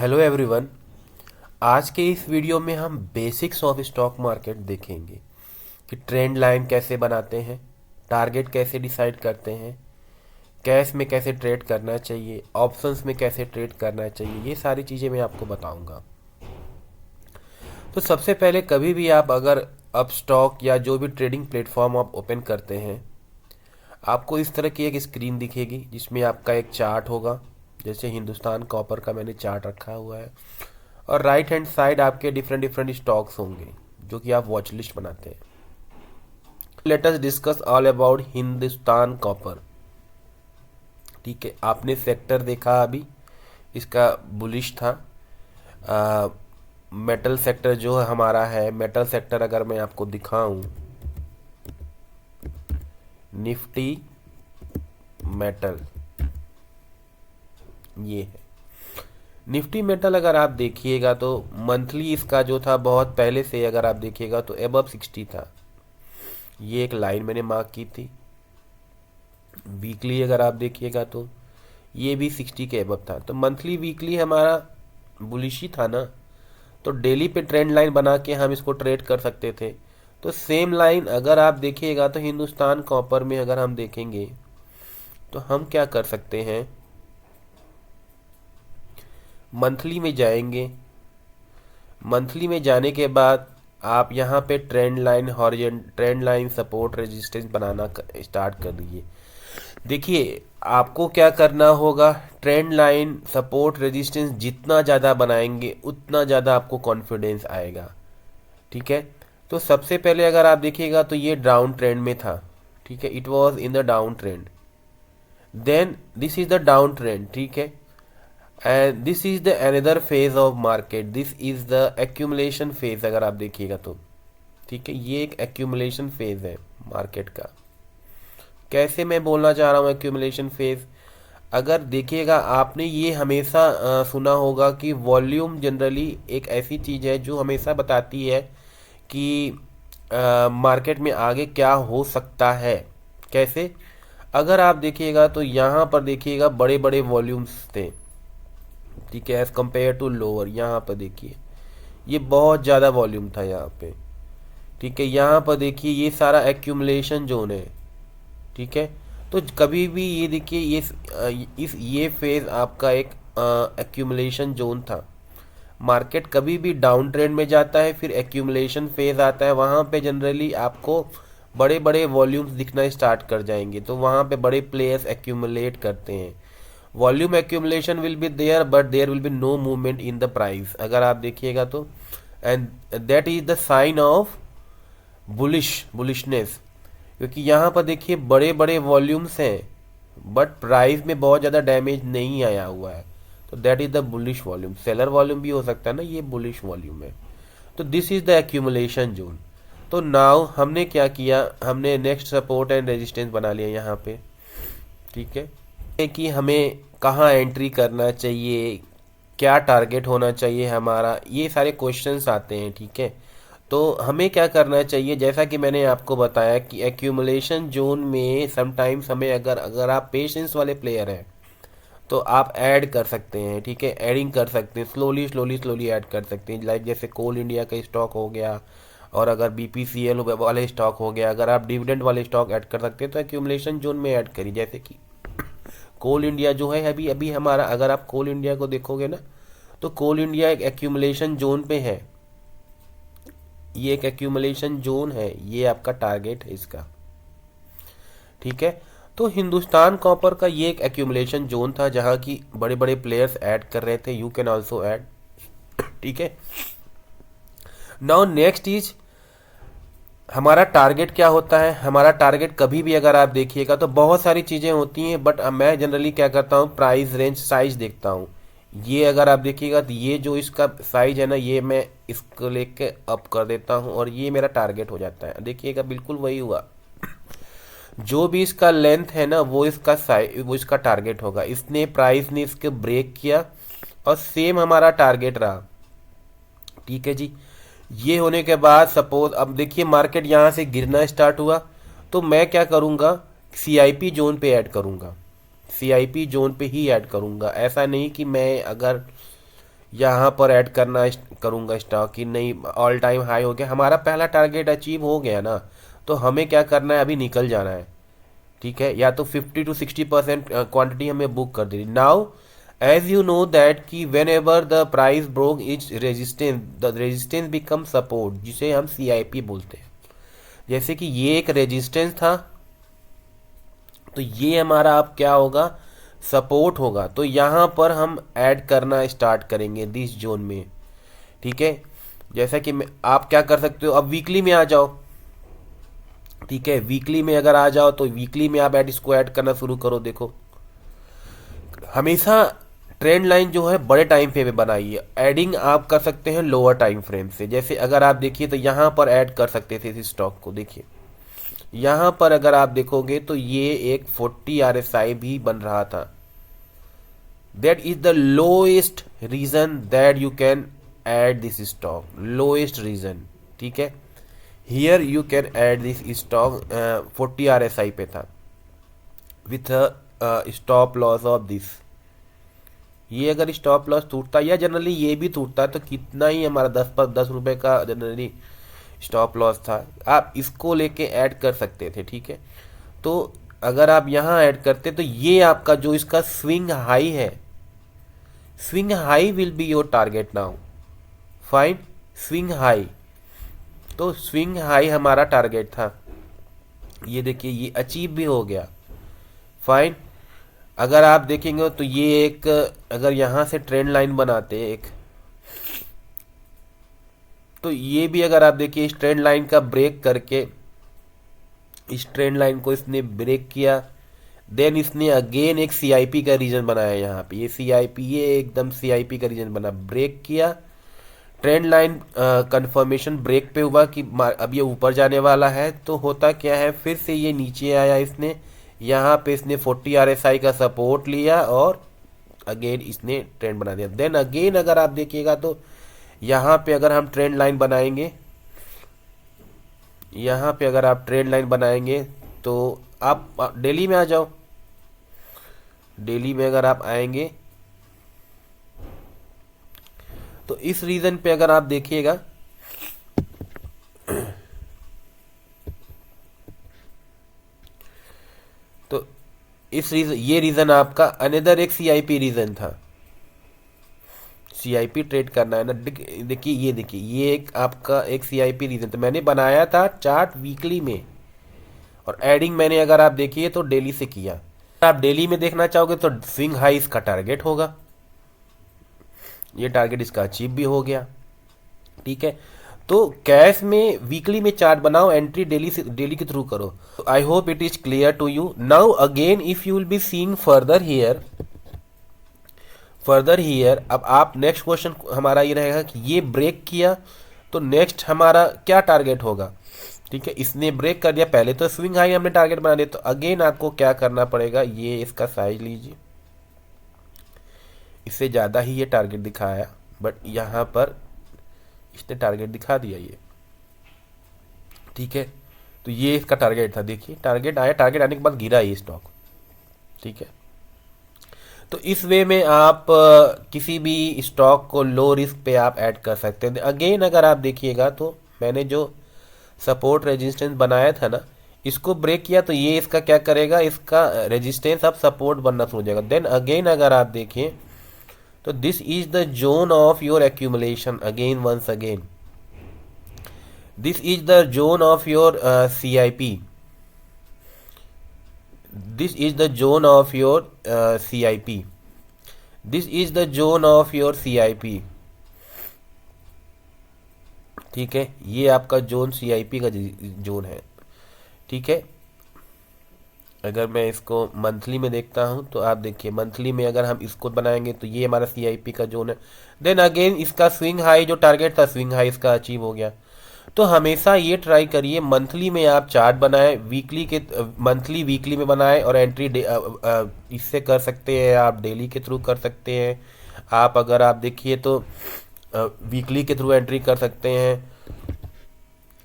Hello everyone. आज के इस वीडियो में हम बेसिक्स ऑफ स्टॉक मार्केट देखेंगे कि ट्रेंड लाइन कैसे बनाते हैं, टारगेट कैसे डिसाइड करते हैं, कैश में कैसे ट्रेड करना चाहिए, ऑप्शंस में कैसे ट्रेड करना चाहिए। ये सारी चीज़ें मैं आपको बताऊंगा। तो सबसे पहले कभी भी आप अगर अब स्टॉक या जो भी ट्रेडिंग प्लेटफॉर्म आप ओपन करते हैं, आपको इस तरह की एक स्क्रीन दिखेगी जिसमें आपका एक चार्ट होगा। जैसे हिंदुस्तान कॉपर का मैंने चार्ट रखा हुआ है, और राइट हैंड साइड आपके डिफरेंट डिफरेंट स्टॉक्स होंगे जो कि आप वॉच लिस्ट बनाते हैं। Let us discuss all about Hindustan copper. ठीक है, आपने सेक्टर देखा अभी, इसका बुलिश था। मेटल सेक्टर जो हमारा है, मेटल सेक्टर अगर मैं आपको दिखाऊं, निफ्टी मेटल, ये है निफ्टी मेटल। अगर आप देखिएगा तो मंथली इसका जो था बहुत पहले से, अगर आप देखिएगा तो एबव 60 था। ये एक लाइन मैंने मार्क की थी। वीकली अगर आप देखिएगा तो ये भी 60 के एबव था। तो मंथली वीकली हमारा बुलिश ही था ना, तो डेली पे ट्रेंड लाइन बना के हम इसको ट्रेड कर सकते थे। तो सेम लाइन अगर आप देखिएगा तो हिंदुस्तान कॉपर में अगर हम देखेंगे तो हम क्या कर सकते हैं, मंथली में जाएंगे। मंथली में जाने के बाद आप यहाँ पे ट्रेंड लाइन सपोर्ट रेजिस्टेंस बनाना स्टार्ट कर दीजिए। देखिए आपको क्या करना होगा, ट्रेंड लाइन सपोर्ट रेजिस्टेंस जितना ज़्यादा बनाएंगे उतना ज़्यादा आपको कॉन्फिडेंस आएगा। ठीक है, तो सबसे पहले अगर आप देखिएगा तो ये डाउन ट्रेंड में था। ठीक है, it was in the down trend, then this is the down trend. ठीक है, and this is the another phase of market, this is the accumulation phase अगर आप देखिएगा तो। ठीक है, ये एक एक्यूमुलेशन फेज है मार्केट का। कैसे मैं बोलना चाह रहा हूँ एक्यूमुलेशन फेज, अगर देखिएगा आपने ये हमेशा सुना होगा कि वॉल्यूम जनरली एक ऐसी चीज़ है जो हमेशा बताती है कि मार्केट में आगे क्या हो सकता है। कैसे, अगर आप देखिएगा तो यहाँ पर देखिएगा बड़े बड़े वॉल्यूम्स थे। ठीक है, एज कम्पेयर टू लोअर, यहाँ पर देखिए ये बहुत ज़्यादा वॉल्यूम था यहाँ पे। ठीक है, यहाँ पर देखिए ये सारा एक्यूमुलेशन जोन है। ठीक है, तो कभी भी ये देखिए ये फेज आपका एक एक्यूमुलेशन जोन था। मार्केट कभी भी डाउन ट्रेंड में जाता है, फिर एक्यूमुलेशन फेज आता है, वहाँ पे जनरली आपको बड़े बड़े वॉल्यूम्स दिखना स्टार्ट कर जाएंगे। तो वहाँ पे बड़े प्लेयर्स एक्यूमुलेट करते हैं। Volume accumulation will be there but there will be no movement in the price अगर आप देखिएगा तो, and that is the sign of bullishness. क्योंकि यहाँ पर देखिए बड़े बड़े वॉल्यूम्स हैं बट प्राइस में बहुत ज़्यादा डैमेज नहीं आया हुआ है, तो that is the bullish volume. Seller volume भी हो सकता है ना, ये बुलिश वॉल्यूम है। तो this is the accumulation zone. तो नाउ हमने क्या किया, हमने नेक्स्ट सपोर्ट एंड रेजिस्टेंस बना लिया यहाँ पे। ठीक है, कि हमें कहाँ एंट्री करना चाहिए, क्या टारगेट होना चाहिए हमारा, ये सारे क्वेश्चंस आते हैं। ठीक है, तो हमें क्या करना चाहिए, जैसा कि मैंने आपको बताया कि एक्यूमुलेशन जोन में समटाइम्स हमें अगर अगर आप पेशेंस वाले प्लेयर हैं तो आप ऐड कर सकते हैं। ठीक है, एडिंग कर सकते हैं, स्लोली स्लोली स्लोली ऐड कर सकते हैं। लाइक जैसे कोल इंडिया का स्टॉक हो गया, और अगर बीपीसीएल वाले स्टॉक हो गया, अगर आप डिविडेंड वाले स्टॉक ऐड कर सकते हैं तो एक्यूमुलेशन जोन में ऐड करिए। जैसे कि कोल इंडिया जो है अभी अभी हमारा, अगर आप कोल इंडिया को देखोगे ना तो कोल इंडिया एक एक्यूमुलेशन जोन पे है। ये एक एक्यूमुलेशन जोन है, ये आपका टारगेट है इसका। ठीक है, तो हिंदुस्तान कॉपर का ये एक एक्यूमुलेशन जोन था जहां की बड़े बड़े प्लेयर्स ऐड कर रहे थे। You can also add. ठीक है, नाउ नेक्स्ट इज हमारा टारगेट क्या होता है। हमारा टारगेट कभी भी अगर आप देखिएगा तो बहुत सारी चीज़ें होती हैं, बट मैं जनरली क्या करता हूँ, प्राइस रेंज साइज देखता हूँ। ये अगर आप देखिएगा तो ये जो इसका साइज है ना, ये मैं इसको लेके अप कर देता हूँ और ये मेरा टारगेट हो जाता है। देखिएगा बिल्कुल वही हुआ, जो भी इसका लेंथ है ना वो इसका साइज, वो इसका टारगेट होगा। इसने प्राइस ने इसके ब्रेक किया और सेम हमारा टारगेट रहा। ठीक है जी, ये होने के बाद सपोज अब देखिए मार्केट यहाँ से गिरना स्टार्ट हुआ, तो मैं क्या करूँगा, सीआईपी जोन पे ऐड करूँगा। सीआईपी जोन पे ही ऐड करूँगा। ऐसा नहीं कि मैं अगर यहाँ पर ऐड करना करूँगा स्टॉक कि नहीं ऑल टाइम हाई हो गया, हमारा पहला टारगेट अचीव हो गया ना, तो हमें क्या करना है, अभी निकल जाना है। ठीक है, या तो 50 to 60% क्वांटिटी हमें बुक कर देनी। Now as you know that कि whenever the price broke is resistance, the resistance become support, जिसे हम CIP बोलते हैं। जैसे कि ये एक रेजिस्टेंस था, तो ये हमारा अब क्या होगा, सपोर्ट होगा। तो यहाँ पर हम ऐड करना स्टार्ट करेंगे दिस जोन में। ठीक है, जैसा कि आप क्या कर सकते हो, अब वीकली में आ जाओ। ठीक है, वीकली में अगर आ जाओ तो वीकली में आप इसको ऐड करना शुरू करो। देखो, हमेशा ट्रेंड लाइन जो है बड़े टाइम फ्रेम पे बनाइए। एडिंग आप कर सकते हैं लोअर टाइम फ्रेम से। जैसे अगर आप देखिए तो यहाँ पर ऐड कर सकते थे इस स्टॉक को। देखिए यहाँ पर अगर आप देखोगे तो ये एक 40 RSI भी बन रहा था। That is the lowest region that you can add this stock, lowest region. ठीक है, here you can add this stock, 40 RSI पे था with stop loss of this. ये अगर स्टॉप लॉस टूटता, या जनरली ये भी टूटता, तो कितना ही हमारा 10 रुपए का जनरली स्टॉप लॉस था, आप इसको लेके ऐड कर सकते थे। ठीक है, तो अगर आप यहाँ ऐड करते तो ये आपका जो इसका स्विंग हाई है, swing high will be your target now. Fine, swing high, तो स्विंग हाई हमारा टारगेट था। ये देखिए ये अचीव भी हो गया। फाइन, अगर आप देखेंगे तो ये एक, अगर यहाँ से ट्रेंड लाइन बनाते एक, तो ये भी अगर आप देखिए इस ट्रेंड लाइन का ब्रेक करके, इस ट्रेंड लाइन को इसने ब्रेक किया, देन इसने अगेन एक CIP का रीजन बनाया। यहाँ पे ये CIP, ये एकदम CIP का रीजन बना, ब्रेक किया, ट्रेंड लाइन कंफर्मेशन ब्रेक पे हुआ कि अब ये ऊपर जाने वाला है। तो होता क्या है, फिर से ये नीचे आया, इसने यहाँ पे इसने 40 RSI का सपोर्ट लिया और अगेन इसने ट्रेंड बना दिया। देन अगेन अगर आप देखिएगा तो यहाँ पे अगर हम ट्रेंड लाइन बनाएंगे, यहाँ पे अगर आप ट्रेंड लाइन बनाएंगे तो आप डेली में आ जाओ। डेली में अगर आप आएंगे तो इस रीजन पे अगर आप देखिएगा तो इस रीजन, ये रीजन आपका अनदर एक CIP रीजन था। CIP ट्रेड करना है ना, देखिए ये देखिए ये एक आपका एक CIP रीजन था। मैंने बनाया था चार्ट वीकली में, और एडिंग मैंने अगर आप देखिए तो डेली से किया। आप डेली में देखना चाहोगे तो स्विंग हाई इसका टारगेट होगा, ये टारगेट इसका अचीव भी हो गया। ठीक है, तो कैश में वीकली में चार्ट बनाओ, एंट्री डेली से, डेली के थ्रू करो। I hope it is clear to you. Now again if you will be seeing further here, अब आप नेक्स्ट क्वेश्चन हमारा ये रहेगा कि ये ब्रेक किया तो नेक्स्ट हमारा क्या टारगेट होगा। ठीक है, इसने ब्रेक कर दिया, पहले तो स्विंग हाई हमने टारगेट बना दिया, तो अगेन आपको क्या करना पड़ेगा, ये इसका साइज लीजिए, इससे ज़्यादा ही ये टारगेट दिखाया, बट यहाँ पर इसने टारगेट दिखा दिया ये। ठीक है, तो ये इसका टारगेट था। देखिए टारगेट आया, टारगेट आने के बाद गिरा ये स्टॉक। ठीक है, तो इस वे में आप किसी भी स्टॉक को लो रिस्क पे आप ऐड कर सकते हैं। अगेन अगर आप देखिएगा तो मैंने जो सपोर्ट रेजिस्टेंस बनाया था ना, इसको ब्रेक किया तो ये इसका क्या करेगा, इसका रेजिस्टेंस अब सपोर्ट बनना शुरू हो जाएगा। देन अगेन अगर आप देखिए तो this is the zone of your accumulation. Again once again this is the zone of your CIP, this is the zone of your CIP, this is the zone of your CIP। ठीक है, ये आपका zone CIP का zone है। ठीक है, अगर मैं इसको मंथली में देखता हूं तो आप देखिए मंथली में अगर हम इसको बनाएंगे तो ये हमारा CIP का जोन है। देन अगेन इसका स्विंग हाई जो टारगेट था, स्विंग हाई इसका अचीव हो गया। तो हमेशा ये ट्राई करिए मंथली में आप चार्ट बनाएं, वीकली के मंथली वीकली में बनाएं, और एंट्री इससे कर सकते हैं, आप डेली के थ्रू कर सकते हैं। आप अगर आप देखिए तो वीकली के थ्रू एंट्री कर सकते हैं।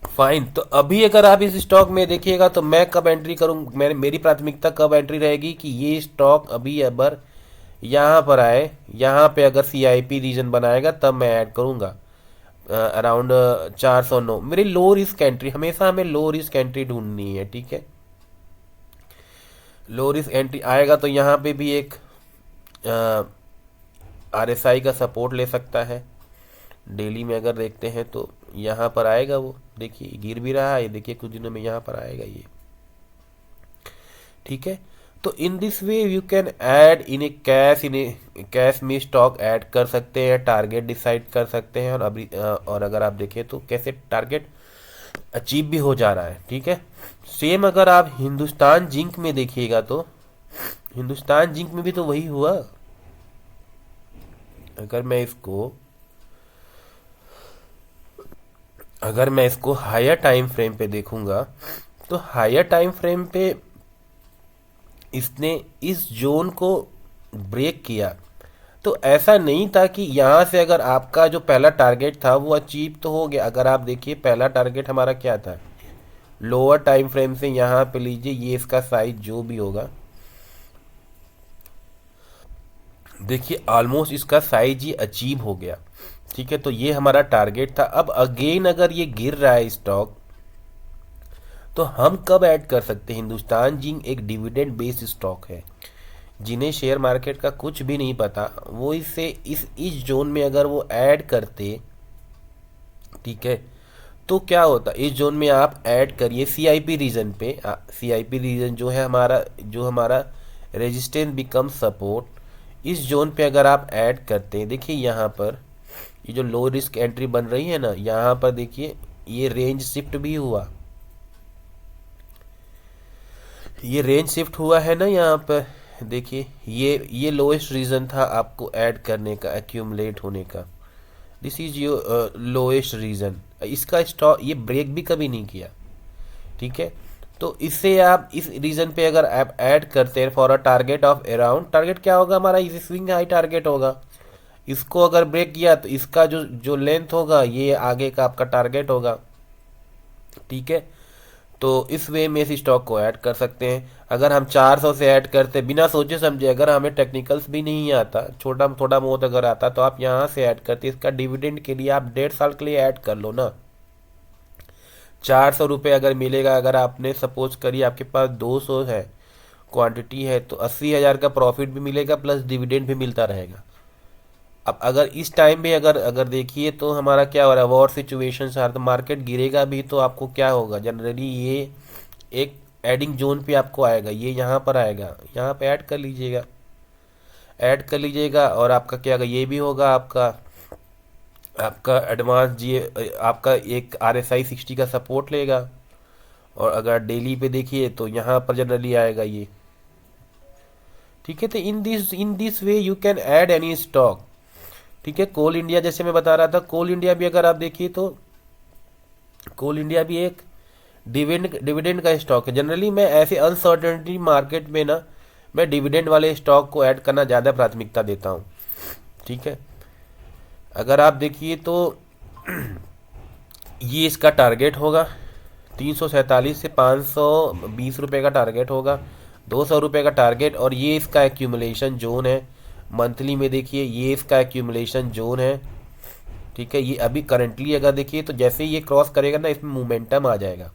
फाइन, तो अभी अगर आप इस स्टॉक में देखिएगा तो मैं कब एंट्री करूं, मेरी प्राथमिकता कब एंट्री रहेगी कि ये स्टॉक अभी अबर यहाँ पर आए, यहाँ पे अगर CIP रीजन बनाएगा तब मैं ऐड करूँगा। अराउंड 409 मेरी लो रिस्क एंट्री, हमेशा हमें लो रिस्क एंट्री ढूंढनी है, ठीक है। लो रिस्क एंट्री आएगा तो यहाँ पे भी एक RSI का सपोर्ट ले सकता है। डेली में अगर देखते हैं तो यहाँ पर आएगा, वो देखिए गिर भी रहा है, देखिए कुछ दिनों में यहाँ पर आएगा ये, ठीक है। तो इन this way you can add in A cash में स्टॉक ऐड कर सकते हैं, टारगेट डिसाइड कर सकते हैं, और अभी और अगर आप देखें तो कैसे टारगेट अचीव भी हो जा रहा है, ठीक है। सेम अगर आप हिंदुस्तान जिंक में देखिएगा तो हिंदुस्तान जिंक में भी तो वही हुआ। अगर मैं इसको हायर टाइम फ्रेम पे देखूंगा तो हायर टाइम फ्रेम पे इसने इस जोन को ब्रेक किया। तो ऐसा नहीं था कि यहाँ से अगर आपका जो पहला टारगेट था वो अचीव तो हो गया। अगर आप देखिए पहला टारगेट हमारा क्या था, लोअर टाइम फ्रेम से यहाँ पे लीजिए, ये इसका साइज जो भी होगा, देखिए ऑलमोस्ट इसका साइज ही अचीव हो गया, ठीक है। तो ये हमारा टारगेट था। अब अगेन अगर ये गिर रहा है स्टॉक, तो हम कब ऐड कर सकते हैं? हिंदुस्तान जिंक एक डिविडेंड बेस्ड स्टॉक है। जिन्हें शेयर मार्केट का कुछ भी नहीं पता वो इससे इस जोन में अगर वो ऐड करते, ठीक है, तो क्या होता, इस जोन में आप ऐड करिए CIP रीजन पे। CIP रीजन जो हमारा रेजिस्टेंस बिकम सपोर्ट, इस जोन पे अगर आप ऐड करते हैं, देखिए यहाँ पर ये जो लो रिस्क एंट्री बन रही है ना, यहाँ पर देखिए ये रेंज शिफ्ट भी हुआ, ये रेंज शिफ्ट हुआ है ना, यहाँ पर देखिए ये लोएस्ट रीजन था आपको ऐड करने का, एक्यूमुलेट होने का। This is your lowest region. इसका स्टॉक ये ब्रेक भी कभी नहीं किया, ठीक है। तो इससे आप इस रीजन पे अगर आप ऐड करते हैं for a target of around, target क्या होगा हमारा, इस स्विंग हाई टारगेट होगा। इसको अगर ब्रेक किया तो इसका जो लेंथ होगा ये आगे का आपका टारगेट होगा, ठीक है। तो इस वे में इस स्टॉक को ऐड कर सकते हैं। अगर हम 400 से ऐड करते बिना सोचे समझे, अगर हमें टेक्निकल्स भी नहीं आता, छोटा थोड़ा बहुत अगर आता, तो आप यहाँ से ऐड करते, इसका डिविडेंड के लिए आप 1.5 साल के लिए ऐड कर लो ना। 400 रुपये अगर मिलेगा, अगर आपने सपोज करिए आपके पास 200 है क्वांटिटी है, तो 80,000 का प्रॉफिट भी मिलेगा प्लस डिविडेंड भी मिलता रहेगा। अब अगर इस टाइम में अगर अगर देखिए तो हमारा क्या हो रहा है, वॉर सिचुएशन से तो मार्केट गिरेगा भी, तो आपको क्या होगा जनरली, ये एक एडिंग जोन पे आपको आएगा, ये यहाँ पर आएगा, यहाँ पे ऐड कर लीजिएगा और आपका क्या होगा, ये भी होगा आपका एडवांस जी, आपका एक RSI 60 का सपोर्ट लेगा। और अगर डेली पे देखिए तो यहाँ पर जनरली आएगा ये, ठीक है। तो इन this way you can add any stock, ठीक है। कोल इंडिया जैसे मैं बता रहा था, कोल इंडिया भी अगर आप देखिए तो कोल इंडिया भी एक डिविडेंड का स्टॉक है। जनरली मैं ऐसे अनसर्टेनिटी मार्केट में ना, मैं डिविडेंड वाले स्टॉक को ऐड करना ज़्यादा प्राथमिकता देता हूँ, ठीक है। अगर आप देखिए तो ये इसका टारगेट होगा 347 से 520 रुपये का टारगेट होगा, 200 रुपये का टारगेट, और ये इसका एक्यूमुलेशन जोन है। मंथली में देखिए ये इसका एक्यूमुलेशन जोन है, ठीक है। ये अभी करंटली अगर देखिए तो जैसे ही ये क्रॉस करेगा ना, इसमें मोमेंटम आ जाएगा,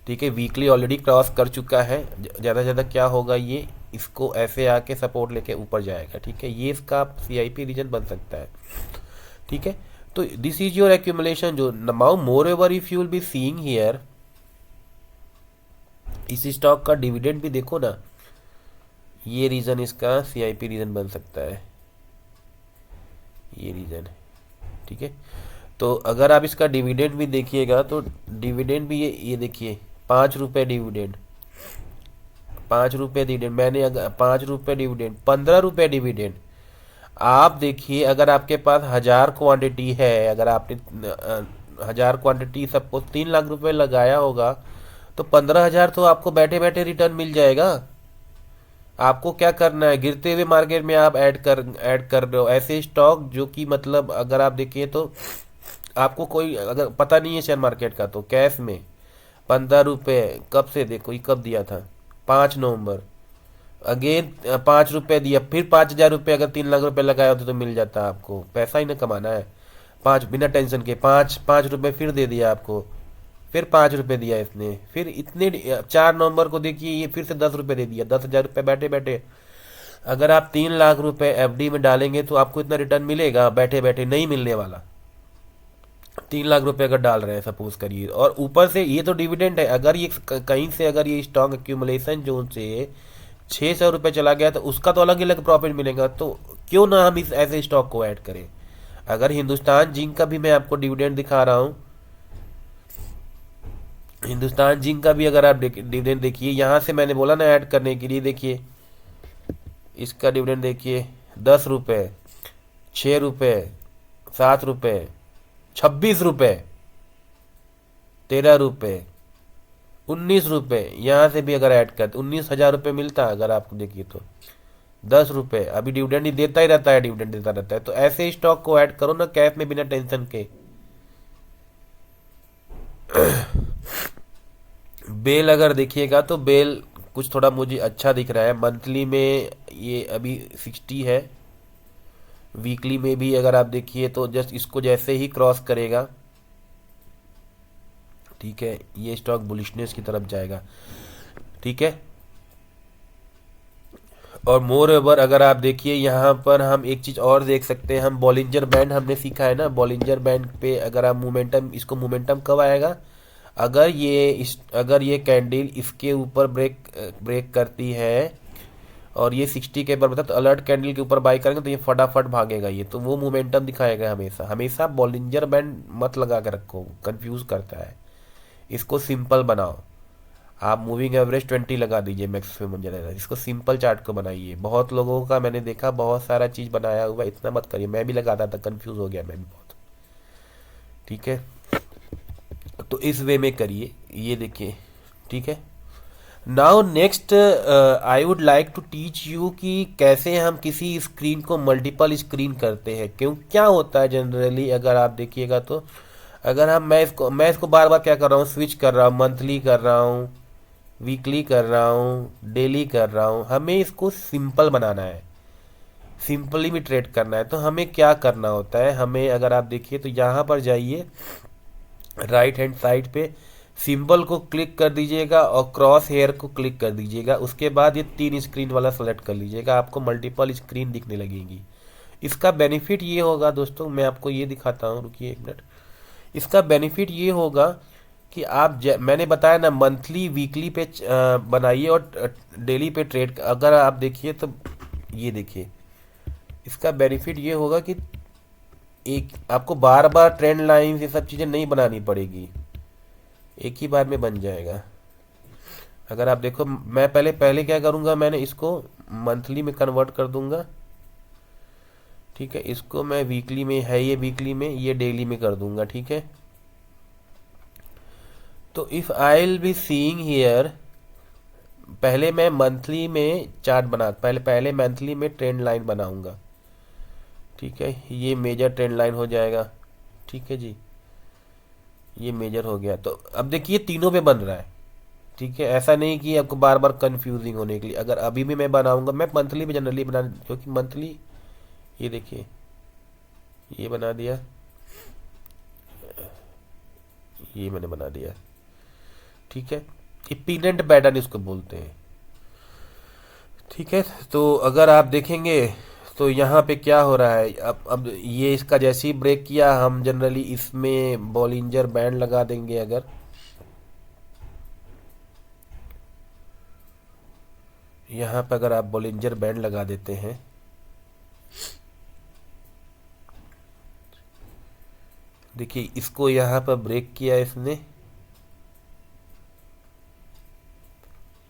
ठीक है। वीकली ऑलरेडी क्रॉस कर चुका है, ज़्यादा से ज़्यादा क्या होगा, ये इसको ऐसे आके सपोर्ट लेके ऊपर जाएगा, ठीक है। ये इसका CIP रीजन बन सकता है, ठीक है। तो दिस इज योर एक्यूमुलेशन जो now more ever if you will be seeing here, इस स्टॉक का डिविडेंड भी देखो ना, ये रीजन इसका CIP रीजन बन सकता है, ये रीजन, ठीक है। तो अगर आप इसका डिविडेंड भी देखिएगा तो डिविडेंड भी ये देखिए 5 रुपये डिविडेंड, 5 रुपये डिविडेंड, मैंने अगर 5 रुपये डिविडेंड, 15 रुपये डिविडेंड। आप देखिए अगर आपके पास 1000 क्वांटिटी है, अगर आपने 1000 क्वांटिटी सपोज 3 लाख रुपए लगाया होगा, तो 15,000 तो आपको बैठे बैठे रिटर्न मिल जाएगा। आपको क्या करना है, गिरते हुए मार्केट में आप ऐड कर रहे हो ऐसे स्टॉक जो कि मतलब अगर आप देखिए तो आपको कोई अगर पता नहीं है शेयर मार्केट का, तो कैश में 15 रुपये कब से, देखो ये कब दिया था, 5 नवंबर, अगेन 5 रुपए दिया, फिर 5,000 रुपये, अगर 3 लाख रुपए लगाए होते तो मिल जाता आपको। पैसा ही ना कमाना है, पाँच बिना टेंशन के, 5 5 रुपए फिर दे दिया आपको, फिर 5 रुपए दिया इसने, फिर इतने 4 नवंबर को देखिए ये फिर से 10 रुपए दे दिया, 10,000 रुपये बैठे बैठे। अगर आप 3 लाख रुपए एफडी में डालेंगे तो आपको इतना रिटर्न मिलेगा? बैठे बैठे नहीं मिलने वाला। 3 लाख रुपए अगर डाल रहे हैं सपोज करिए, और ऊपर से ये तो डिविडेंड है। अगर ये कहीं से अगर ये स्टॉक एक्यूमुलेशन जोन से 600 रुपये चला गया तो उसका तो अलग ही अलग प्रॉफिट मिलेगा। तो क्यों ना हम इस ऐसे स्टॉक को ऐड करें। अगर हिंदुस्तान जिंक का भी मैं आपको डिविडेंड दिखा रहा हूँ, हिंदुस्तान जिंक का भी अगर आप डिविडेंड देखिए, यहाँ से मैंने बोला ना ऐड करने के लिए, देखिए इसका डिविडेंड देखिए, 10 रुपये, 6 रुपये, 7 रुपये, 26 रुपये, 13 रुपये, 19 रुपये। यहाँ से भी अगर ऐड करते 19,000 रुपये मिलता अगर आपको देखिए तो। 10 रुपये अभी डिविडेंड ही देता ही रहता है, डिविडेंड देता रहता है। तो ऐसे स्टॉक को ऐड करो ना कैश में बिना टेंशन के। बेल अगर देखिएगा तो बेल कुछ थोड़ा मुझे अच्छा दिख रहा है। मंथली में ये अभी 60 है, वीकली में भी अगर आप देखिए तो जस्ट इसको जैसे ही क्रॉस करेगा, ठीक है, ये स्टॉक बुलिशनेस की तरफ जाएगा, ठीक है। और मोर ओवर अगर आप देखिए यहाँ पर हम एक चीज़ और देख सकते हैं, हम बॉलिंजर बैंड हमने सीखा है ना, बॉलिंजर बैंड पे अगर आप मोमेंटम, इसको मोमेंटम कब आएगा? अगर ये कैंडल इसके ऊपर ब्रेक करती है और ये 60 के बराबर, तो अलर्ट कैंडल के ऊपर बाई करेंगे तो ये फटाफट भागेगा, ये तो वो मोमेंटम दिखाएगा हमेशा। हमेशा बॉलिंजर बैंड मत लगा के रखो, कंफ्यूज करता है। इसको सिंपल बनाओ, आप मूविंग एवरेज 20 लगा दीजिए मैक्सिमम जनरल, इसको सिंपल चार्ट को बनाइए। बहुत लोगों का मैंने देखा बहुत सारा चीज़ बनाया हुआ, इतना मत करिए। मैं भी लगाता था, कंफ्यूज हो गया मैं भी बहुत, ठीक है। तो इस वे में करिए, ये देखिए, ठीक है। Now next I would like to teach you कि कैसे हम किसी स्क्रीन को मल्टीपल स्क्रीन करते हैं। क्यों, क्या होता है जनरली अगर आप देखिएगा तो, अगर हम मैं इसको बार बार क्या कर रहा हूँ, स्विच कर रहा हूँ, मंथली कर रहा हूँ, वीकली कर रहा हूँ, डेली कर रहा हूँ। हमें इसको सिंपल बनाना है, सिंपली भी ट्रेड करना है। तो हमें क्या करना होता है, हमें अगर आप देखिए तो यहाँ पर जाइए, राइट हैंड साइड पे सिंबल को क्लिक कर दीजिएगा और क्रॉस हेयर को क्लिक कर दीजिएगा। उसके बाद ये 3 स्क्रीन वाला सेलेक्ट कर लीजिएगा, आपको मल्टीपल स्क्रीन दिखने लगेगी। इसका बेनिफिट ये होगा दोस्तों, मैं आपको ये दिखाता हूँ, रुकिए 1 मिनट। इसका बेनिफिट ये होगा कि आप मैंने बताया ना, मंथली वीकली पे बनाइए और डेली पे ट्रेड। अगर आप देखिए तो ये देखिए, इसका बेनिफिट ये होगा कि एक आपको बार बार ट्रेंड लाइन ये सब चीज़ें नहीं बनानी पड़ेगी, एक ही बार में बन जाएगा। अगर आप देखो, मैं पहले क्या करूँगा, मैंने इसको मंथली में कन्वर्ट कर दूंगा, ठीक है। इसको मैं वीकली में है, ये वीकली में, ये डेली में कर दूंगा, ठीक है। तो if I will be seeing here, पहले मैं मंथली में चार्ट पहले मंथली में ट्रेंड लाइन बनाऊंगा, ठीक है। ये मेजर ट्रेंड लाइन हो जाएगा, ठीक है जी, ये मेजर हो गया। तो अब देखिए तीनों पे बन रहा है, ठीक है। ऐसा नहीं कि आपको बार बार कंफ्यूजिंग होने के लिए। अगर अभी भी मैं बनाऊंगा, मैं मंथली में जनरली बना, क्योंकि मंथली, ये देखिए ये बना दिया, ये मैंने बना दिया, ठीक है। ये पीनेंट पैटर्न इसको बोलते हैं, ठीक है। तो अगर आप देखेंगे तो यहाँ पे क्या हो रहा है, अब ये इसका जैसे ही ब्रेक किया, हम जनरली इसमें बॉलिंजर बैंड लगा देंगे। अगर यहाँ पे अगर आप बॉलिंजर बैंड लगा देते हैं, देखिए इसको यहाँ पर ब्रेक किया इसने,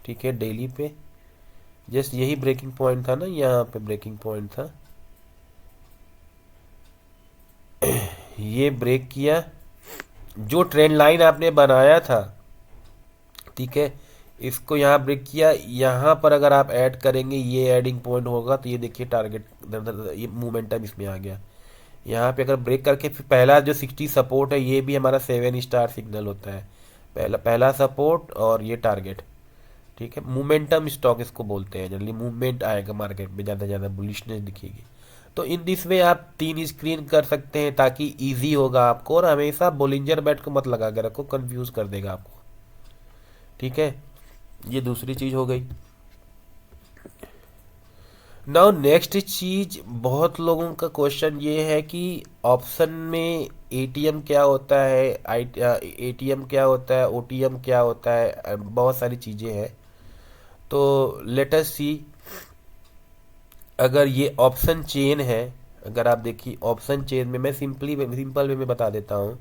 ठीक है, डेली पे जस्ट यही ब्रेकिंग पॉइंट था ना, यहाँ पे ब्रेकिंग पॉइंट था, ये ब्रेक किया, जो ट्रेंड लाइन आपने बनाया था, ठीक है, इसको यहाँ ब्रेक किया। यहाँ पर अगर आप ऐड करेंगे, ये एडिंग पॉइंट होगा, तो ये देखिए टारगेट, ये मोमेंटम इसमें आ गया। यहाँ पे अगर ब्रेक करके फिर पहला जो 60 सपोर्ट है, ये भी हमारा 7 स्टार सिग्नल होता है, पहला सपोर्ट और ये टारगेट, ठीक है, मोमेंटम स्टॉक इसको बोलते हैं, जनरली मूवमेंट आएगा मार्केट में, ज़्यादा ज़्यादा बुलिशनेस दिखेगी। तो इन दिस में आप 3 स्क्रीन कर सकते हैं ताकि इजी होगा आपको, और हमेशा बोलिंजर बैट को मत लगा के रखो, कंफ्यूज कर देगा आपको। ठीक है, ये दूसरी चीज़ हो गई। नाउ नेक्स्ट चीज, बहुत लोगों का क्वेश्चन ये है कि ऑप्शन में एटीएम क्या होता है, एटीएम क्या होता है, ओटीएम क्या होता है, बहुत सारी चीज़ें हैं। तो लेट अस सी, अगर ये ऑप्शन चेन है, अगर आप देखिए ऑप्शन चेन में, मैं सिंपल वे में बता देता हूँ।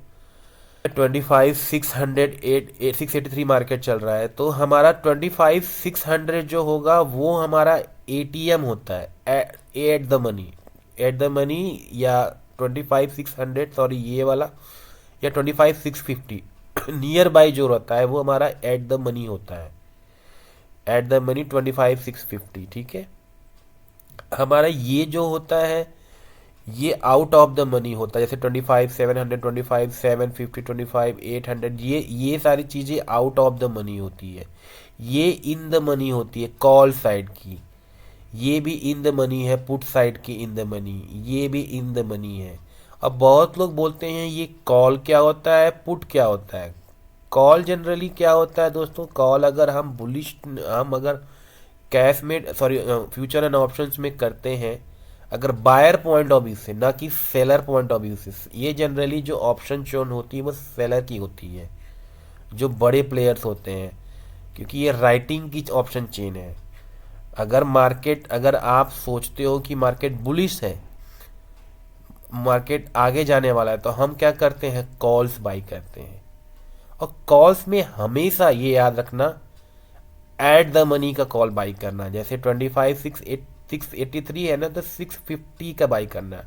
25,608 मार्केट चल रहा है, तो हमारा 25,600 जो होगा वो हमारा एटीएम होता है, एट द मनी, या 25,600, सॉरी ये वाला, या 25,650 नियर बाई जो रहता है वो हमारा एट द मनी होता है, एट द मनी 25,650। ठीक है, हमारा ये जो होता है ये आउट ऑफ द मनी होता है, जैसे 25,700, 25,750, 25,800, ये सारी चीज़ें आउट ऑफ द मनी होती है। ये इन द मनी होती है कॉल साइड की, ये भी इन द मनी है पुट साइड की, इन द मनी, ये भी इन द मनी है। अब बहुत लोग बोलते हैं ये कॉल क्या होता है, पुट क्या होता है। कॉल जनरली क्या होता है दोस्तों, कॉल अगर हम अगर कैश में, सॉरी फ्यूचर एंड ऑप्शंस में करते हैं, अगर बायर पॉइंट ऑफ व्यू से, ना कि सेलर पॉइंट ऑफ व्यू से, ये जनरली जो ऑप्शन चोन होती है वो सेलर की होती है, जो बड़े प्लेयर्स होते हैं, क्योंकि ये राइटिंग की ऑप्शन चेन है। अगर आप सोचते हो कि मार्केट बुलिश है, मार्केट आगे जाने वाला है, तो हम क्या करते हैं, कॉल्स बाई करते हैं। और कॉल्स में हमेशा ये याद रखना, एट द मनी का कॉल बाई करना। जैसे 25,683 है ना, तो 650 का बाई करना।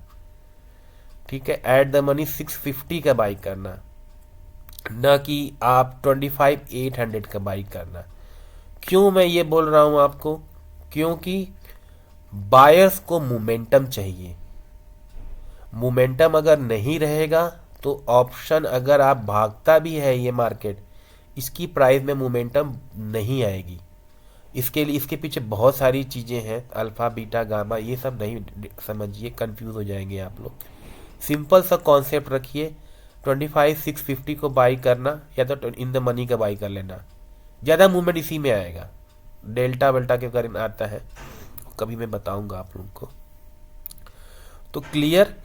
ठीक है, एट द मनी 650 का बाई करना, ना कि आप 25,800 का बाई करना। क्यों मैं ये बोल रहा हूं आपको, क्योंकि बायर्स को मोमेंटम चाहिए। मोमेंटम अगर नहीं रहेगा तो ऑप्शन, अगर आप भागता भी है ये मार्केट, इसकी प्राइस में मोमेंटम नहीं आएगी। इसके लिए, इसके पीछे बहुत सारी चीज़ें हैं, अल्फा बीटा गामा, ये सब नहीं समझिए, कंफ्यूज हो जाएंगे आप लोग। सिंपल सा कॉन्सेप्ट रखिए, 25,650 को बाई करना, या तो इन द मनी का बाई कर लेना, ज़्यादा मूवमेंट इसी में आएगा। डेल्टा वेल्टा के कारण आता है, कभी मैं बताऊंगा आप लोगों को। तो क्लियर,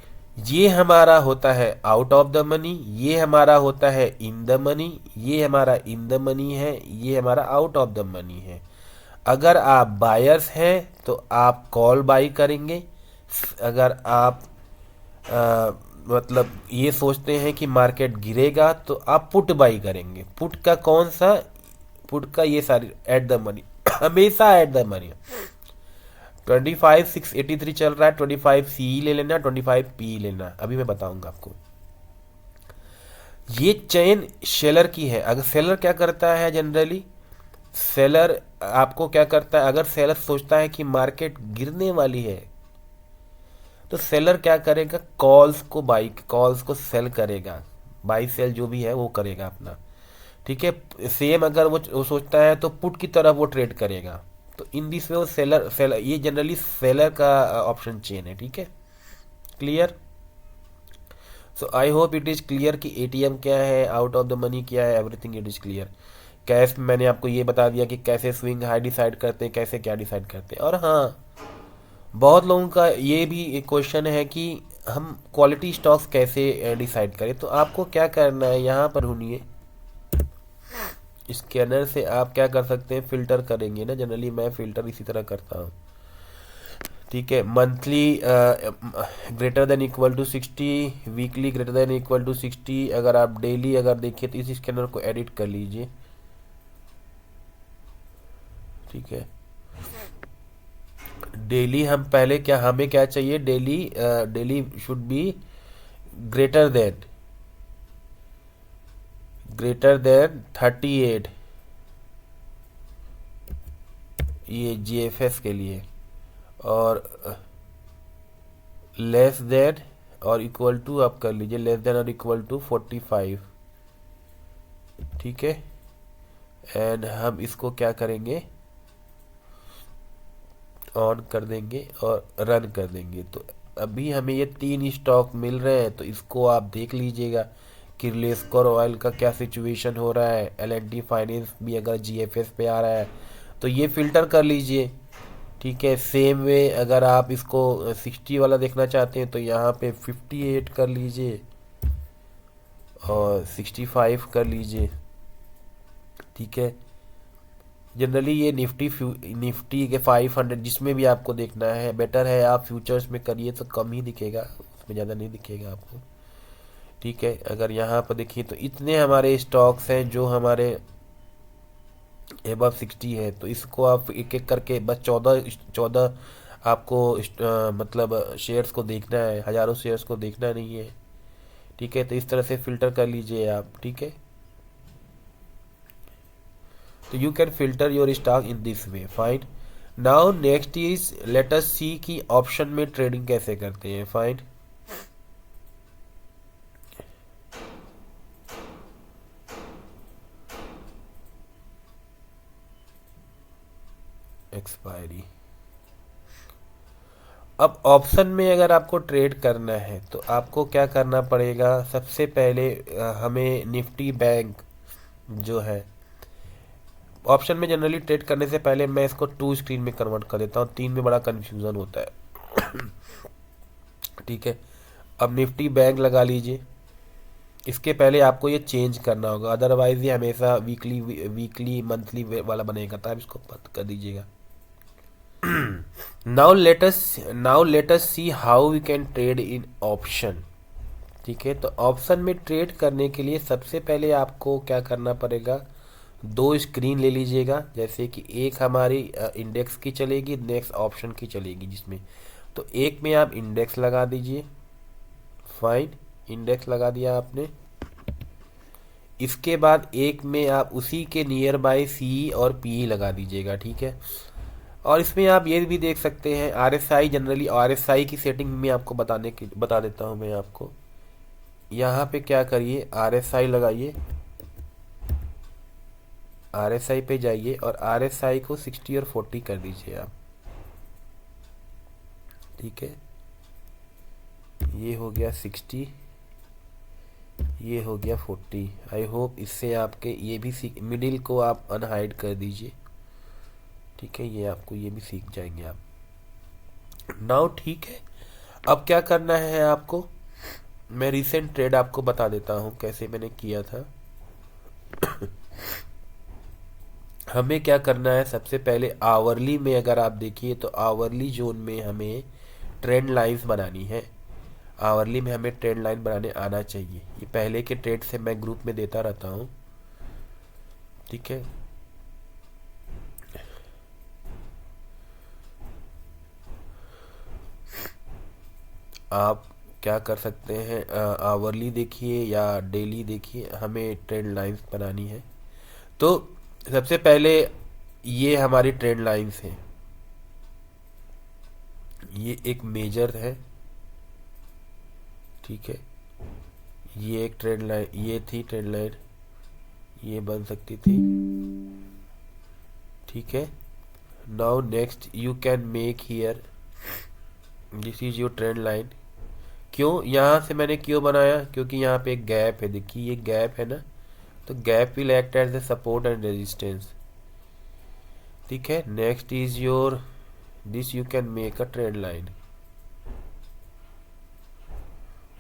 ये हमारा होता है आउट ऑफ द मनी, ये हमारा होता है इन द मनी, ये हमारा इन द मनी है, ये हमारा आउट ऑफ द मनी है। अगर आप बायर्स हैं तो आप कॉल बाई करेंगे। अगर आप मतलब ये सोचते हैं कि मार्केट गिरेगा तो आप पुट बाई करेंगे। पुट का कौन सा, पुट का ये सारी एट द मनी, हमेशा एट द मनी। 25,683 चल रहा है, 25C ले लेना, 25P लेना, अभी मैं बताऊंगा आपको। ये चेन सेलर की है। अगर सेलर क्या करता है, जनरली सेलर आपको क्या करता है, अगर सेलर सोचता है कि मार्केट गिरने वाली है, तो सेलर क्या करेगा, कॉल्स को सेल करेगा, बाई सेल जो भी है वो करेगा अपना। ठीक है, सेम अगर वो सोचता है तो पुट की तरफ वो ट्रेड करेगा। तो इन दिस वे वो सेलर ये जनरली सेलर का ऑप्शन चेन है। ठीक है, clear. So I hope it is clear कि एटीएम क्या है, आउट ऑफ द मनी क्या है, everything it is clear. Cash में मैंने आपको ये बता दिया कि कैसे स्विंग हाई डिसाइड करते हैं, कैसे क्या डिसाइड करते हैं। और हाँ, बहुत लोगों का ये भी एक क्वेश्चन है कि हम क्वालिटी स्टॉक्स कैसे डिसाइड करें। तो आपको क्या करना है, यहाँ पर ढूंढिए, स्कैनर से आप क्या कर सकते हैं, फिल्टर करेंगे ना। जनरली मैं फिल्टर इसी तरह करता हूँ। ठीक है, monthly greater than equal to 60, weekly greater than equal to 60। अगर आप डेली अगर देखिए तो इस स्कैनर को एडिट कर लीजिए। ठीक है, डेली हम पहले क्या, हमें क्या चाहिए, daily should be greater than 38, ये जीएफएस के लिए, और लेस देन और इक्वल टू आप कर लीजिए, लेस देन और इक्वल टू 45। ठीक है, एंड हम इसको क्या करेंगे, ऑन कर देंगे और रन कर देंगे। तो अभी हमें ये 3 स्टॉक मिल रहे हैं, तो इसको आप देख लीजिएगा कि किर्लोस्कर ऑयल का क्या सिचुएशन हो रहा है। L&T फाइनेंस भी अगर GFS पे आ रहा है तो ये फिल्टर कर लीजिए। ठीक है, सेम वे अगर आप इसको 60 वाला देखना चाहते हैं तो यहाँ पे 58 कर लीजिए और 65 कर लीजिए। ठीक है, जनरली ये निफ्टी के 500 जिसमें भी आपको देखना है, बेटर है आप फ्यूचर्स में करिए तो कम ही दिखेगा, उसमें ज़्यादा नहीं दिखेगा आपको। ठीक है, अगर यहाँ पर देखिए तो इतने हमारे स्टॉक्स हैं जो हमारे एबव 60 है, तो इसको आप एक एक करके बस 14 आपको मतलब शेयर्स को देखना है, हज़ारों शेयर्स को देखना नहीं है। ठीक है, तो इस तरह से फिल्टर कर लीजिए आप। ठीक है, तो you can filter your stock in this way. Fine, now next is let us see कि ऑप्शन में ट्रेडिंग कैसे करते हैं। Fine, expiry. अब ऑप्शन में अगर आपको ट्रेड करना है तो आपको क्या करना पड़ेगा, सबसे पहले हमें निफ्टी बैंक जो है, ऑप्शन में जनरली ट्रेड करने से पहले मैं इसको 2 स्क्रीन में कन्वर्ट कर देता हूँ, 3 में बड़ा कन्फ्यूज़न होता है। ठीक है, अब निफ्टी बैंक लगा लीजिए। इसके पहले आपको ये चेंज करना होगा, अदरवाइज ये हमेशा वीकली मंथली वाला बनेगा, तो आप इसको बंद कर दीजिएगा। Now let us see how we can trade in option. ठीक है, तो ऑप्शन में ट्रेड करने के लिए सबसे पहले आपको क्या करना पड़ेगा, 2 स्क्रीन ले लीजिएगा। जैसे कि एक हमारी इंडेक्स की चलेगी, नेक्स्ट ऑप्शन की चलेगी, जिसमें तो एक में आप इंडेक्स लगा दीजिए। फाइन, इंडेक्स लगा दिया आपने। इसके बाद एक में आप उसी के नियर बाय सी और पी लगा दीजिएगा। ठीक है, और इसमें आप ये भी देख सकते हैं RSI, जनरली RSI की सेटिंग में आपको बता देता हूँ मैं आपको। यहाँ पे क्या करिए, RSI लगाइए, RSI पे जाइए और RSI को 60 और 40 कर दीजिए आप। ठीक है, ये हो गया 60, ये हो गया 40। आई होप इससे आपके ये भी मिडिल को आप अनहाइड कर दीजिए। ठीक है, ये आपको ये भी सीख जाएंगे आप नाउ। ठीक है, अब क्या करना है आपको, मैं रिसेंट ट्रेड आपको बता देता हूँ कैसे मैंने किया था। हमें क्या करना है, सबसे पहले आवरली में अगर आप देखिए तो आवरली जोन में हमें ट्रेंड लाइंस बनानी है। आवरली में हमें ट्रेंड लाइन बनाने आना चाहिए। ये पहले के ट्रेड से मैं ग्रुप में देता रहता हूँ। ठीक है, आप क्या कर सकते हैं, आवरली देखिए या डेली देखिए, हमें ट्रेंड लाइंस बनानी है। तो सबसे पहले ये हमारी ट्रेंड लाइंस हैं, ये एक मेजर है। ठीक है, ये एक ट्रेंड लाइन, ये थी ट्रेंड लाइन, ये बन सकती थी। ठीक है, now next you can make here, this is your trend line. क्यों यहाँ से मैंने क्यों बनाया, क्योंकि यहाँ पे एक गैप है, देखिए ये गैप है ना, तो gap will act as a support and resistance. ठीक है, next is your this, you can make a trend line.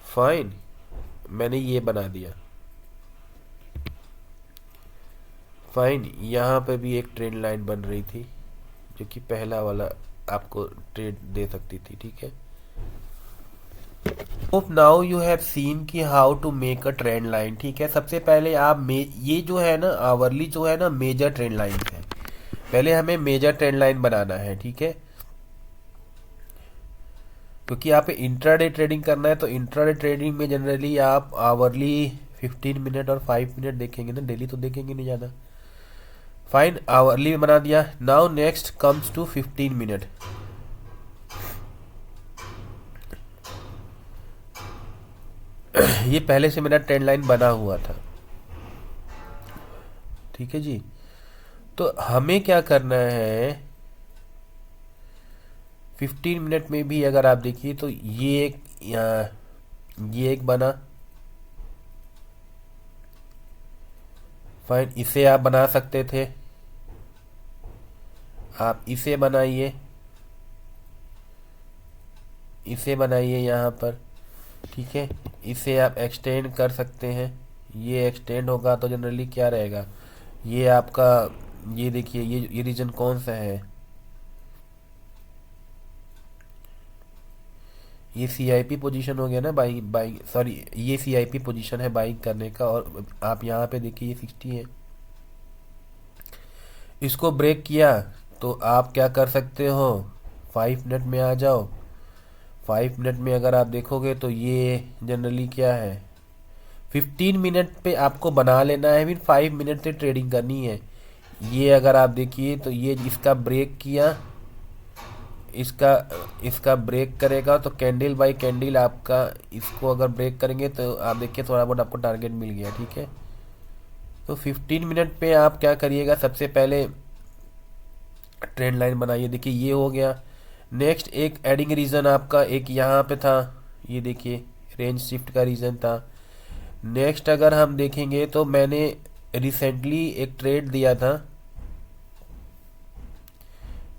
Fine, मैंने ये बना दिया। फाइन, यहाँ पे भी एक ट्रेंड लाइन बन रही थी जो कि पहला वाला आपको ट्रेड दे सकती थी। ठीक है, hope now you have seen कि how to make a trend line. ठीक है, सबसे पहले आप ये जो है ना आवरली जो है ना मेजर ट्रेंड लाइन है, पहले हमें मेजर ट्रेंड लाइन बनाना है। ठीक है, क्योंकि यहाँ पे इंट्राडे ट्रेडिंग करना है, तो इंट्राडे ट्रेडिंग में जनरली आप आवरली 15 मिनट और 5 मिनट देखेंगे ना, डेली तो देखेंगे नहीं ज़्यादा। फाइन, आवरली बना दिया। Now next comes to 15 minute. ये पहले से मेरा ट्रेंड लाइन बना हुआ था। ठीक है जी, तो हमें क्या करना है, 15 मिनट में भी अगर आप देखिए तो ये एक बना। फाइन, इसे आप बना सकते थे, आप इसे बनाइए, इसे बनाइए यहाँ पर। ठीक है, इसे आप एक्सटेंड कर सकते हैं। ये एक्सटेंड होगा तो जनरली क्या रहेगा, ये आपका, ये देखिए ये रीजन कौन सा है, ये सीआईपी पोजीशन हो गया ना, बाइंग बाइंग सॉरी, ये सीआईपी पोजीशन है बाइंग करने का। और आप यहाँ पे देखिए ये 60 है, इसको ब्रेक किया तो आप क्या कर सकते हो, 5 मिनट में आ जाओ। 5 मिनट में अगर आप देखोगे तो ये जनरली क्या है, 15 मिनट पे आपको बना लेना है, फिर 5 मिनट से ट्रेडिंग करनी है। ये अगर आप देखिए तो ये इसका ब्रेक किया, इसका इसका ब्रेक करेगा तो कैंडल बाय कैंडल आपका, इसको अगर ब्रेक करेंगे तो आप देखिए थोड़ा बहुत आपको टारगेट मिल गया। ठीक है, तो 15 मिनट पे आप क्या करिएगा, सबसे पहले ट्रेंड लाइन बनाइए। देखिए ये हो गया। नेक्स्ट एक एडिंग रीजन आपका एक यहाँ पे था, ये देखिए रेंज शिफ्ट का रीजन था। नेक्स्ट अगर हम देखेंगे तो मैंने रिसेंटली एक ट्रेड दिया था।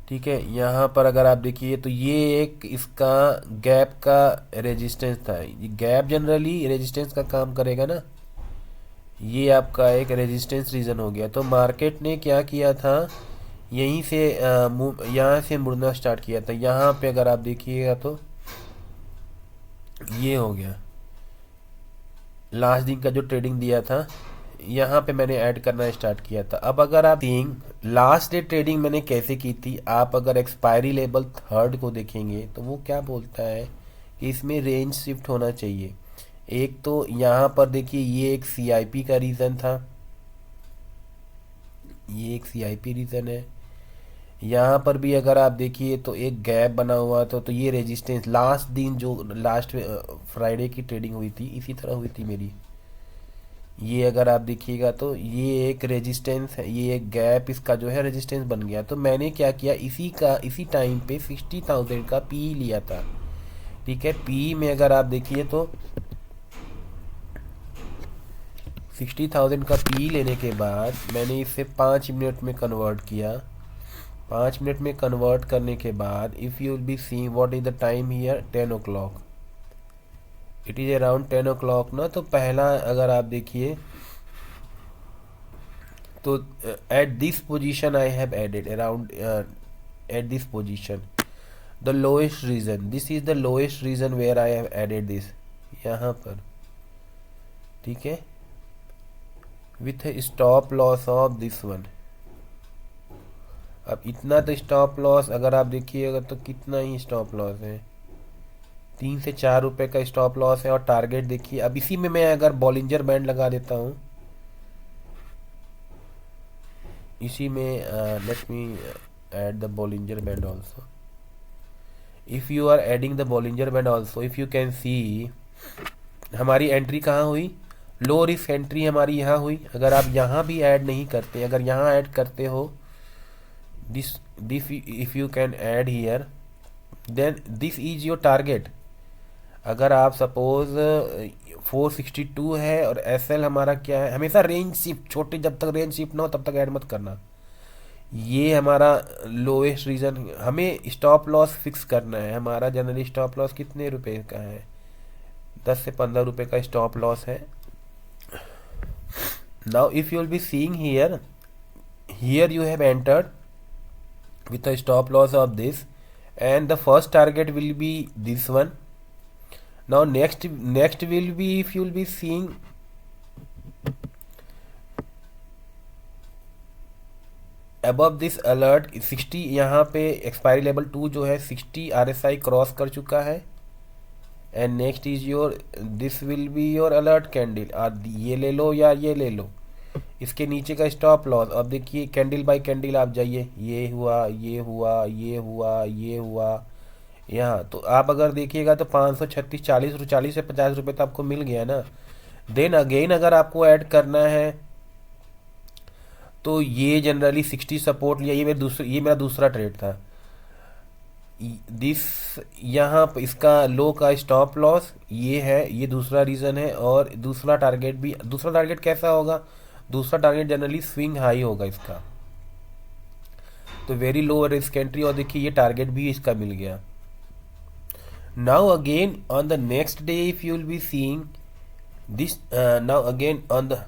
ठीक है, यहाँ पर अगर आप देखिए तो ये एक इसका गैप का रेजिस्टेंस था। ये गैप जनरली रेजिस्टेंस का काम करेगा ना, ये आपका एक रेजिस्टेंस रीजन हो गया। तो मार्केट ने क्या किया था, यहीं से यहाँ से मुड़ना स्टार्ट किया था। यहाँ पे अगर आप देखिएगा तो ये हो गया, लास्ट दिन का जो ट्रेडिंग दिया था यहाँ पे मैंने ऐड करना स्टार्ट किया था। अब अगर आप लास्ट डे ट्रेडिंग मैंने कैसे की थी, आप अगर एक्सपायरी लेवल 3 को देखेंगे तो वो क्या बोलता है कि इसमें रेंज शिफ्ट होना चाहिए। एक तो यहाँ पर देखिए ये एक सीआईपी का रीज़न था, ये एक सीआईपी रीज़न है। यहाँ पर भी अगर आप देखिए तो एक गैप बना हुआ था, तो ये रेजिस्टेंस लास्ट दिन जो लास्ट फ्राइडे की ट्रेडिंग हुई थी इसी तरह हुई थी मेरी। ये अगर आप देखिएगा तो ये एक रेजिस्टेंस है, ये एक गैप इसका जो है रेजिस्टेंस बन गया। तो मैंने क्या किया, इसी टाइम पे 60,000 का पी लिया था। ठीक है, पी में अगर आप देखिए तो 60,000 का पी लेने के बाद मैंने इसे 5 मिनट में कन्वर्ट किया। 5 मिनट में कन्वर्ट करने के बाद if you will be seeing what is the time here, 10 o'clock, it is around 10 o'clock ना। तो पहला अगर आप देखिए तो at this position I have added around at this position the lowest region, this is the lowest region where I have added this, यहाँ पर। ठीक है, with stop loss of this one. अब इतना तो स्टॉप लॉस अगर आप देखिएगा तो कितना ही स्टॉप लॉस है, 3 से 4 रुपए का स्टॉप लॉस है। और टारगेट देखिए, अब इसी में मैं अगर बॉलिंजर बैंड लगा देता हूँ, इसी में let me add the Bollinger band also. If you are adding the Bollinger band also, if you can see हमारी एंट्री कहाँ हुई, लो रिस्क एंट्री हमारी यहाँ हुई। अगर आप यहाँ भी ऐड नहीं करते, अगर यहाँ ऐड करते हो this this if you can add here, then this is your target. अगर आप सपोज 462 है और एसएल हमारा क्या है, हमेशा रेंज शिफ्ट, छोटे जब तक रेंज शिफ्ट ना हो तब तक ऐड मत करना। ये हमारा लोएस्ट रीजन, हमें स्टॉप लॉस फिक्स करना है। हमारा जनरली स्टॉप लॉस कितने रुपए का है, 10 से 15 रुपए का स्टॉप लॉस है। Now if you will be seeing here, here you have entered with a stop loss of this, and the first target will be this one. Now next will be, if you will be seeing above this alert 60, यहाँ पे expiry level 2 जो है 60 RSI cross कर चुका है। And next is your, this will be your alert candle, ये ले लो या ये ले लो, इसके नीचे का स्टॉप लॉस। अब देखिए कैंडल बाय कैंडल आप जाइए, ये हुआ, ये हुआ, ये हुआ, ये हुआ, यहाँ। तो आप अगर देखिएगा तो 536, 40 से 50 रुपये तो आपको मिल गया ना। देन अगेन अगर आपको ऐड करना है तो ये जनरली 60 सपोर्ट लिया, ये मेरा दूसरा ट्रेड था। दिस, यहाँ पे इसका लो का स्टॉप लॉस ये है, ये दूसरा रीज़न है। और दूसरा टारगेट भी, दूसरा टारगेट कैसा होगा, दूसरा टारगेट जनरली स्विंग हाई होगा इसका। तो वेरी लो रिस्क एंट्री, और देखिए ये टारगेट भी इसका मिल गया। Now again on the next day if you will be seeing this, now again on the,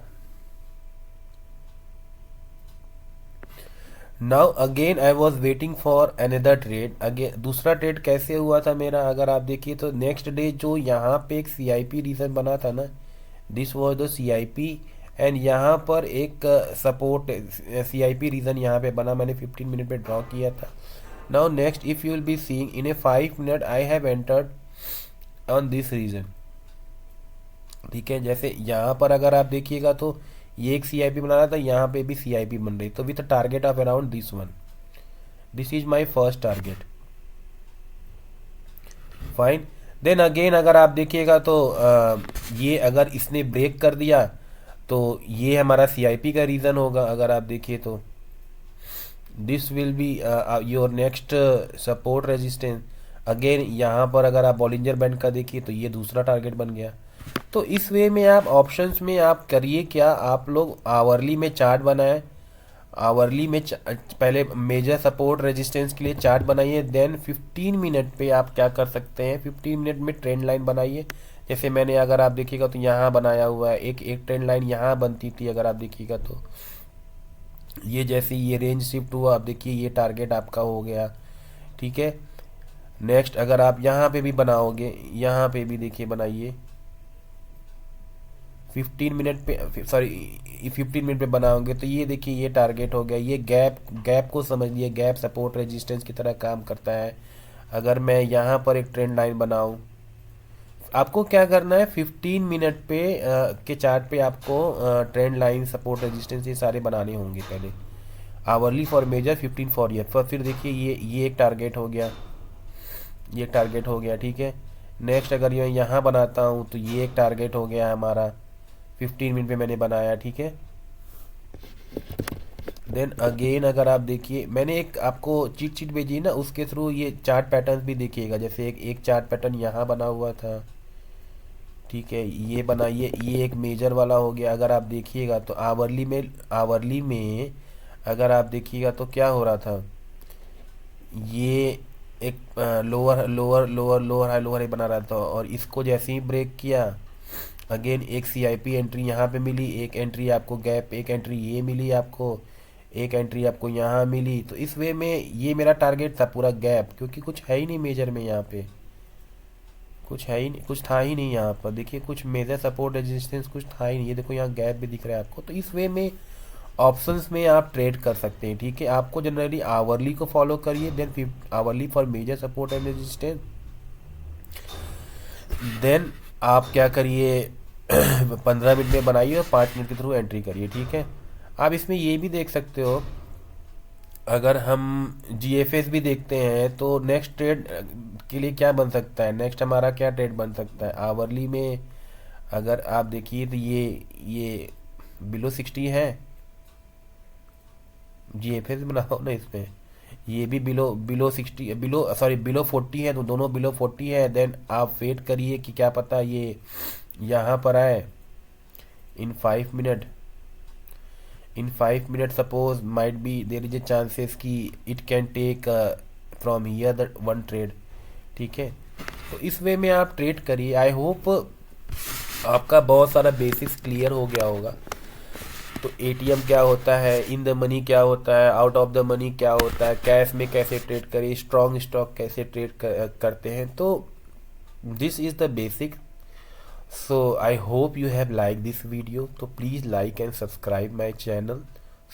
now again I was waiting for another trade. Again दूसरा ट्रेड कैसे हुआ था मेरा, अगर आप देखिए तो नेक्स्ट डे जो यहाँ पे एक सी आई पी रीजन बना था ना, this was the C I P, and यहाँ पर एक support C I P region यहाँ पे बना, मैंने 15 मिनट पे ड्रॉ किया था। Now next if you will be seeing in a 5 minute I have entered on this region. ठीक है, जैसे यहाँ पर अगर आप देखिएगा तो ये एक सी आई पी बना रहा था, यहाँ पे भी सी आई पी बन रही, तो with target of around this one, this is my first target. Fine. Then again अगर आप देखिएगा तो ये अगर इसने ब्रेक कर दिया तो ये हमारा सी आई पी का रीज़न होगा। अगर आप देखिए तो this will be your next support resistance. Again यहाँ पर अगर आप बॉलिंजर बैंड का देखिए तो ये दूसरा टारगेट बन गया। तो इस वे में आप ऑप्शंस में आप करिए क्या, आप लोग आवरली में चार्ट बनाएं, आवरली में पहले मेजर सपोर्ट रेजिस्टेंस के लिए चार्ट बनाइए, देन 15 मिनट पे आप क्या कर सकते हैं, 15 मिनट में ट्रेंड लाइन बनाइए। जैसे मैंने अगर आप देखिएगा तो यहाँ बनाया हुआ है, एक ट्रेंड लाइन यहाँ बनती थी, अगर आप देखिएगा तो ये जैसे ये रेंज शिफ्ट हुआ, आप देखिए ये टारगेट आपका हो गया। ठीक है, नेक्स्ट अगर आप यहाँ पे भी बनाओगे, यहाँ पे भी देखिए बनाइए 15 मिनट पे, सॉरी 15 मिनट पे बनाओगे तो ये देखिए ये टारगेट हो गया। ये गैप को समझ लिए, गैप सपोर्ट रेजिस्टेंस की तरह काम करता है। अगर मैं यहाँ पर एक ट्रेंड लाइन बनाऊँ, आपको क्या करना है 15 मिनट पे के चार्ट पे आपको ट्रेंड लाइन सपोर्ट रेजिस्टेंस ये सारे बनाने होंगे पहले। Hourly for major, 15 for year. फिर देखिए ये एक टारगेट हो गया, ये टारगेट हो गया। ठीक है, नेक्स्ट अगर मैं यहाँ बनाता हूँ तो ये एक टारगेट हो गया हमारा, 15 मिनट पे मैंने बनाया। ठीक है, देन अगेन अगर आप देखिए मैंने एक आपको चीट शीट भेजी ना, उसके थ्रू ये चार्ट पैटर्न्स भी देखिएगा। जैसे एक चार्ट पैटर्न यहाँ बना हुआ था, ठीक है, ये बना, ये एक मेजर वाला हो गया। अगर आप देखिएगा तो आवरली में अगर आप देखिएगा तो क्या हो रहा था, ये एक lower lower lower lower high lower high बना रहा था, और इसको जैसे ही ब्रेक किया अगेन एक सी आई पी एंट्री यहाँ पे मिली, एक एंट्री आपको गैप, एक एंट्री ये मिली आपको, एक एंट्री आपको यहाँ मिली। तो इस वे में ये मेरा टारगेट था पूरा गैप, क्योंकि कुछ है ही नहीं मेजर में, यहाँ पे कुछ है ही नहीं, कुछ था ही नहीं यहाँ पर। देखिए कुछ मेजर सपोर्ट रेजिस्टेंस कुछ था ही नहीं, ये देखो यहाँ गैप भी दिख रहा है आपको। तो इस वे में ऑप्शंस में आप ट्रेड कर सकते हैं। ठीक है, आपको जनरली आवरली को फॉलो करिए, then hourly for major support and resistance, then आप क्या करिए 15 मिनट में बनाइए और 5 मिनट के थ्रू एंट्री करिए। ठीक है, आप इसमें ये भी देख सकते हो, अगर हम जीएफएस भी देखते हैं तो नेक्स्ट ट्रेड के लिए क्या बन सकता है, नेक्स्ट हमारा क्या ट्रेड बन सकता है आवरली में। अगर आप देखिए तो ये बिलो 60 है, जीएफएस बनाओ ना इसमें, ये भी बिलो 60, बिलो 40 है, तो दोनों बिलो 40 है। देन आप वेट करिए कि क्या पता ये यहाँ पर आए in 5 minute, in 5 minute suppose might be there is a chances कि it can take from here the one trade. ठीक है, तो इस वे में आप ट्रेड करिए। आई होप आपका बहुत सारा बेसिक्स क्लियर हो गया होगा। तो एटीएम क्या होता है, इन द मनी क्या होता है, आउट ऑफ द मनी क्या होता है, कैश में कैसे ट्रेड करिए, स्ट्रॉन्ग स्टॉक कैसे ट्रेड करते हैं। तो this is the basic. So I hope you have like this video. तो please like and subscribe my channel,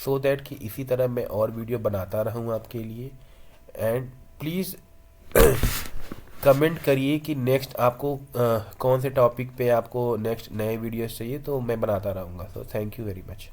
so that कि इसी तरह मैं और वीडियो बनाता रहूँ आपके लिए। एंड प्लीज़ कमेंट करिए कि नेक्स्ट आपको कौन से टॉपिक पे आपको नेक्स्ट नए वीडियोस चाहिए, तो मैं बनाता रहूँगा। So thank you very much.